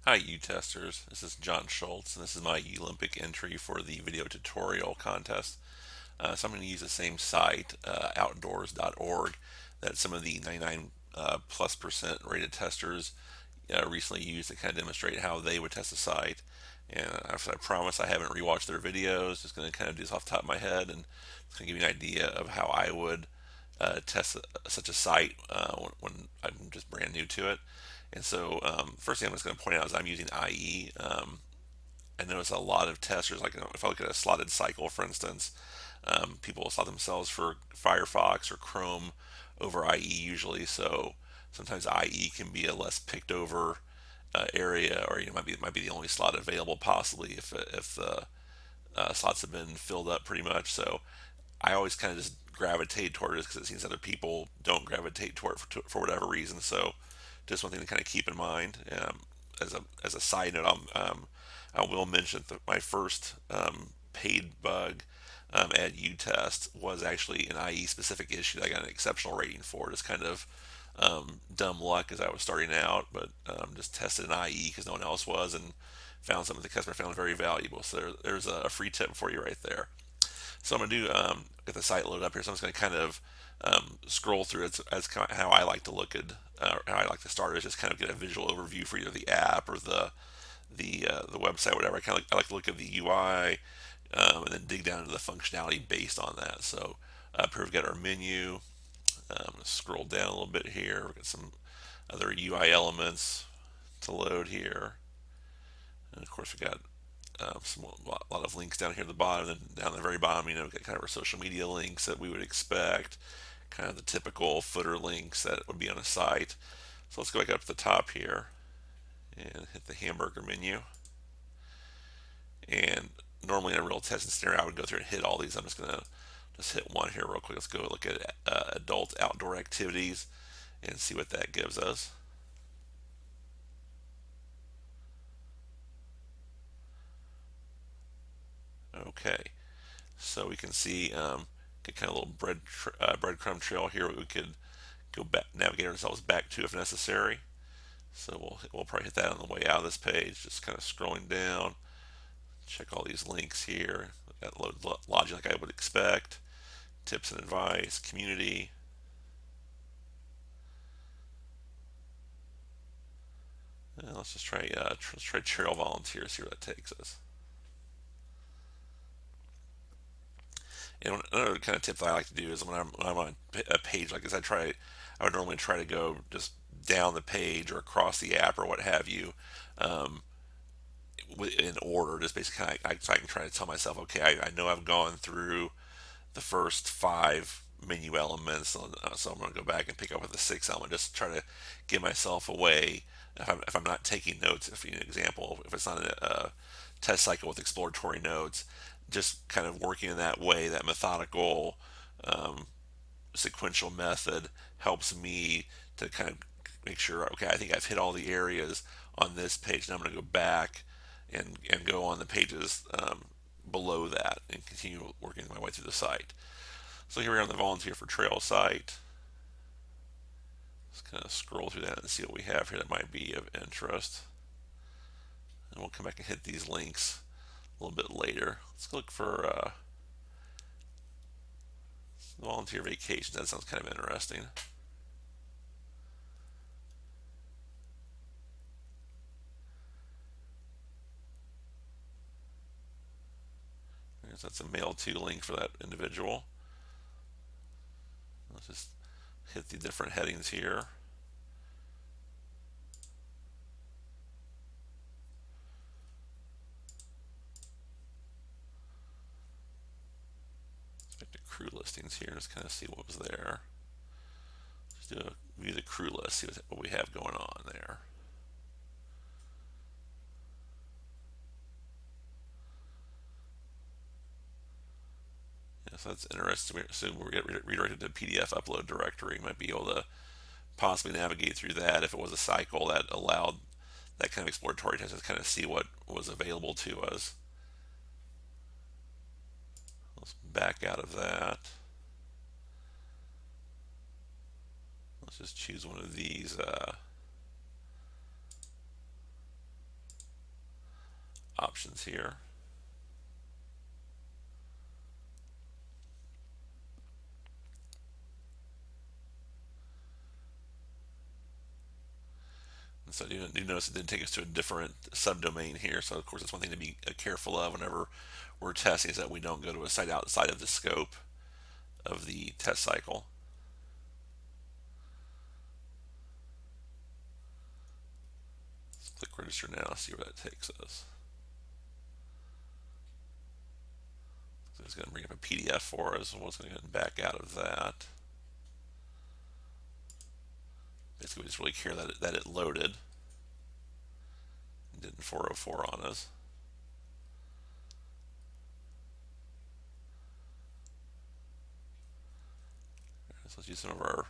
Hi testers, this is John Schultz and this is my uLympic entry for the video tutorial contest. So I'm going to use the same site, outdoors.org, that some of the 99 plus% rated testers recently used to kind of demonstrate how they would test the site. And as I promise, I haven't rewatched their videos, just going to kind of do this off the top of my head, and it's going to give you an idea of how I would test such a site when I'm just brand new to it. And so, first thing I'm just going to point out is I'm using IE. I notice a lot of testers, like if I look at a slotted cycle, for instance, people will slot themselves for Firefox or Chrome over IE usually. So sometimes IE can be a less picked over area, or might be the only slot available possibly if the slots have been filled up pretty much. So I always kind of just gravitate toward it because it seems other people don't gravitate toward it for whatever reason. So just one thing to kind of keep in mind. As a side note, I will mention that my first paid bug at UTest was actually an IE specific issue that I got an exceptional rating for. Just kind of dumb luck as I was starting out, but just tested an IE because no one else was, and found something the customer found very valuable. So there's a free tip for you right there. So I'm going to do get the site loaded up here. So I'm just going to kind of scroll through it as kind of how I like to look at how I like to start is just kind of get a visual overview for either the app or the website, whatever. I like to look at the UI and then dig down into the functionality based on that. So up here we've got our menu. Scroll down a little bit here. We've got some other UI elements to load here, and of course we've got a lot of links down here at the bottom, and down the very bottom, we've got kind of our social media links that we would expect, kind of the typical footer links that would be on a site. So let's go back up to the top here and hit the hamburger menu. And normally in a real testing scenario, I would go through and hit all these. I'm just going to just hit one here real quick. Let's go look at adult outdoor activities and see what that gives us. Okay, so we can see get kind of a little breadcrumb trail here. We could go back, navigate ourselves back to if necessary. So we'll probably hit that on the way out of this page. Just kind of scrolling down, check all these links here. Got load logic like I would expect. Tips and advice, community. And let's just try trail volunteers. See where that takes us. And another kind of tip that I like to do is when I'm on a page like this, I would normally try to go just down the page or across the app or what have you, um, in order. Just basically, so I can try to tell myself, okay, I know I've gone through the first five menu elements, so I'm going to go back and pick up with the sixth element. Just try to give myself a way. If I'm not taking notes, if you an example, if it's not a test cycle with exploratory notes, just kind of working in that way, that methodical, um, sequential method helps me to kind of make sure, okay, I think I've hit all the areas on this page. Now I'm going to go back and go on the pages below that and continue working my way through the site. So here we are on the volunteer for trail site. Let's kind of scroll through that and see what we have here that might be of interest. And we'll come back and hit these links a little bit later. Let's look for volunteer vacations. That sounds kind of interesting. That's a mail to link for that individual. Let's just hit the different headings here. Let's back to crew listings here and just kind of see what was there. Just do a view the crew list, see what we have going on there. Yeah, so that's interesting. So we'll get redirected to PDF upload directory. Might be able to possibly navigate through that if it was a cycle that allowed that kind of exploratory test to kind of see what was available to us. Let's back out of that. Let's just choose one of these options here. And so you notice it did take us to a different subdomain here. So of course that's one thing to be careful of whenever we're testing, is that we don't go to a site outside of the scope of the test cycle. Let's click register now, see where that takes us. So it's going to bring up a PDF for us, and we're just going to go and back out of that. Basically, we just really care that it loaded. It did 404 on us. So let's use some of our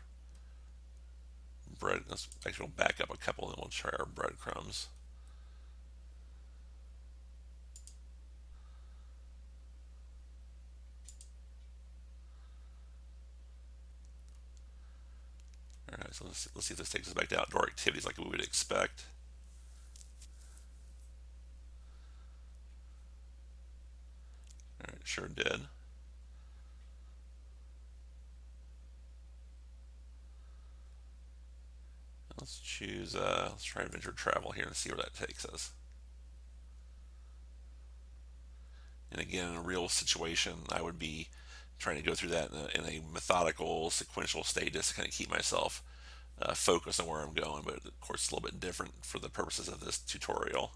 bread. Let's actually back up a couple, and we'll try our breadcrumbs. All right, so let's see if this takes us back to outdoor activities like we would expect. All right, sure did. Let's choose, let's try adventure travel here and see where that takes us. And again, in a real situation, I would be trying to go through that in a methodical, sequential state just to kind of keep myself focused on where I'm going. But of course, it's a little bit different for the purposes of this tutorial.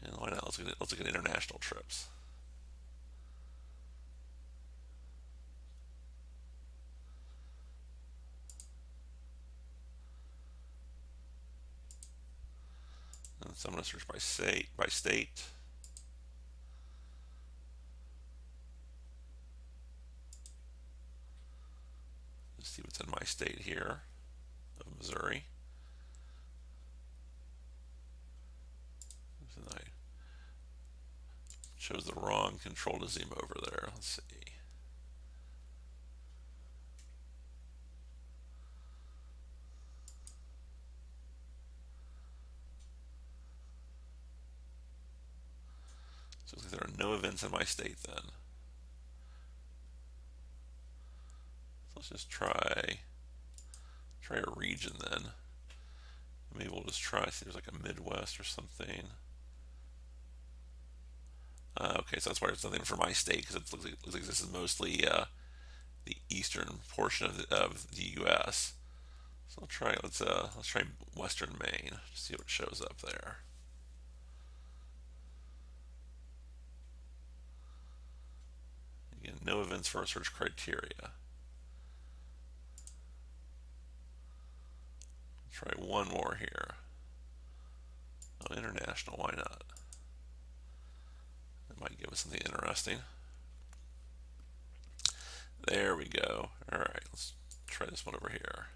And why not? Let's look at international trips. And so I'm going to search by state. Let's see what's in my state here of Missouri. And I chose the wrong control to zoom over there. Let's see. So there are no events in my state then. So let's just try a region then. Maybe we'll just try, see, there's like a Midwest or something. Okay, so that's why there's nothing for my state, because it looks like this is mostly the eastern portion of the U.S. So let's try Western Maine, see what shows up there. Again, no events for our search criteria. Try one more here. Oh, international, why not? That might give us something interesting. There we go. All right, let's try this one over here.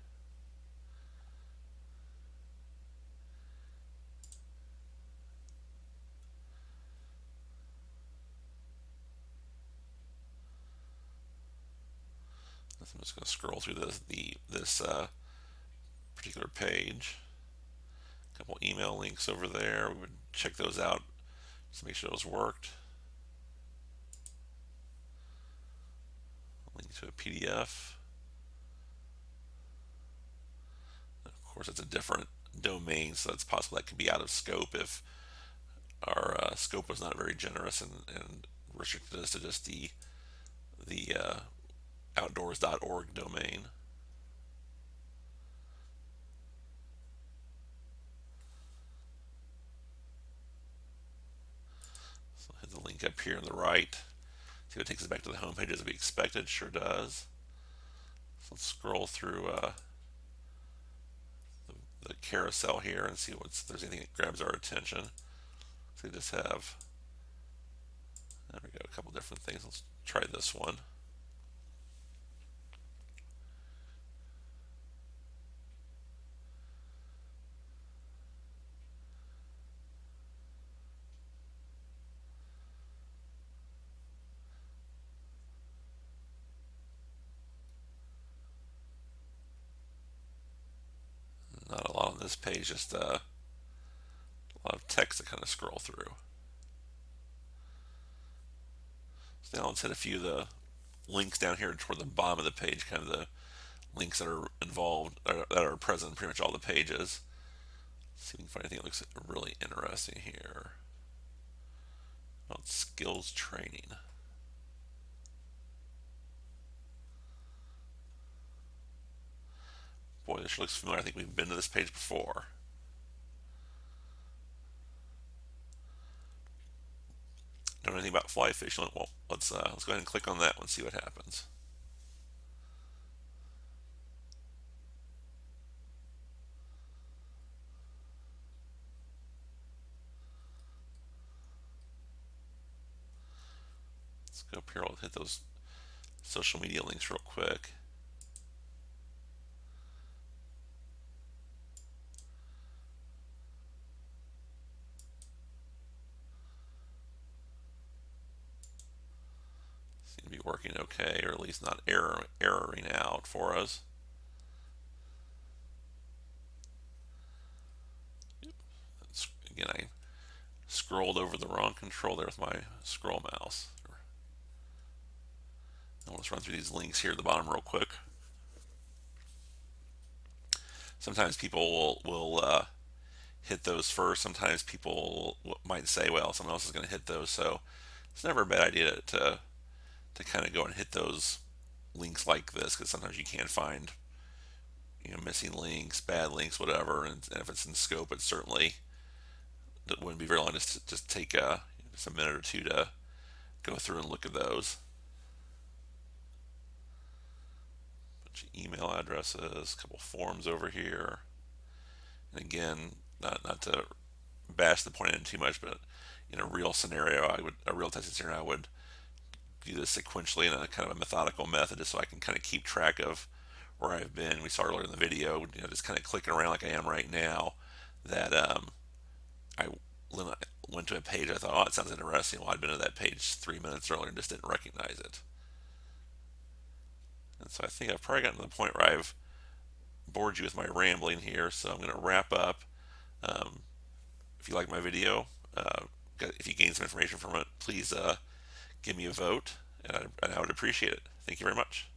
I'm just going to scroll through this particular page. A couple email links over there. We would check those out just to make sure those worked. Link to a PDF. And of course, it's a different domain, so it's possible that could be out of scope if our scope was not very generous and restricted us to just the outdoors.org domain. So hit the link up here on the right. See if it takes us back to the home page as we expected. Sure does. So let's scroll through the carousel here and see if there's anything that grabs our attention. So we just have, there we go, a couple different things. Let's try this one. Not a lot on this page, just a lot of text to kind of scroll through. So now let's hit a few of the links down here toward the bottom of the page, kind of the links that are involved, that are present in pretty much all the pages. Let's see if we can find anything that looks really interesting here. Oh, it's skills training. Boy, this looks familiar. I think we've been to this page before. Don't know anything about fly fishing. Well, let's go ahead and click on that one and see what happens. Let's go up here. I'll hit those social media links real quick. Seem to be working okay, or at least not erroring out for us. Again, I scrolled over the wrong control there with my scroll mouse. Now let's run through these links here at the bottom real quick. Sometimes people will hit those first. Sometimes people might say, well, someone else is going to hit those. So it's never a bad idea to kind of go and hit those links like this, because sometimes you can find missing links, bad links, whatever. And if it's in scope, it certainly wouldn't be very long. Just take just a minute or two to go through and look at those. Bunch of email addresses, a couple forms over here. And again, not to bash the point in too much, but in a real scenario, a real testing scenario, I would do this sequentially in a kind of a methodical method, just so I can kind of keep track of where I've been. We saw earlier in the video, just kind of clicking around like I am right now, that I went to a page, I thought, oh, it sounds interesting. Well, I'd been to that page 3 minutes earlier and just didn't recognize it. And so I think I've probably gotten to the point where I've bored you with my rambling here, so I'm going to wrap up. If you like my video, if you gain some information from it, please give me a vote, and I would appreciate it. Thank you very much.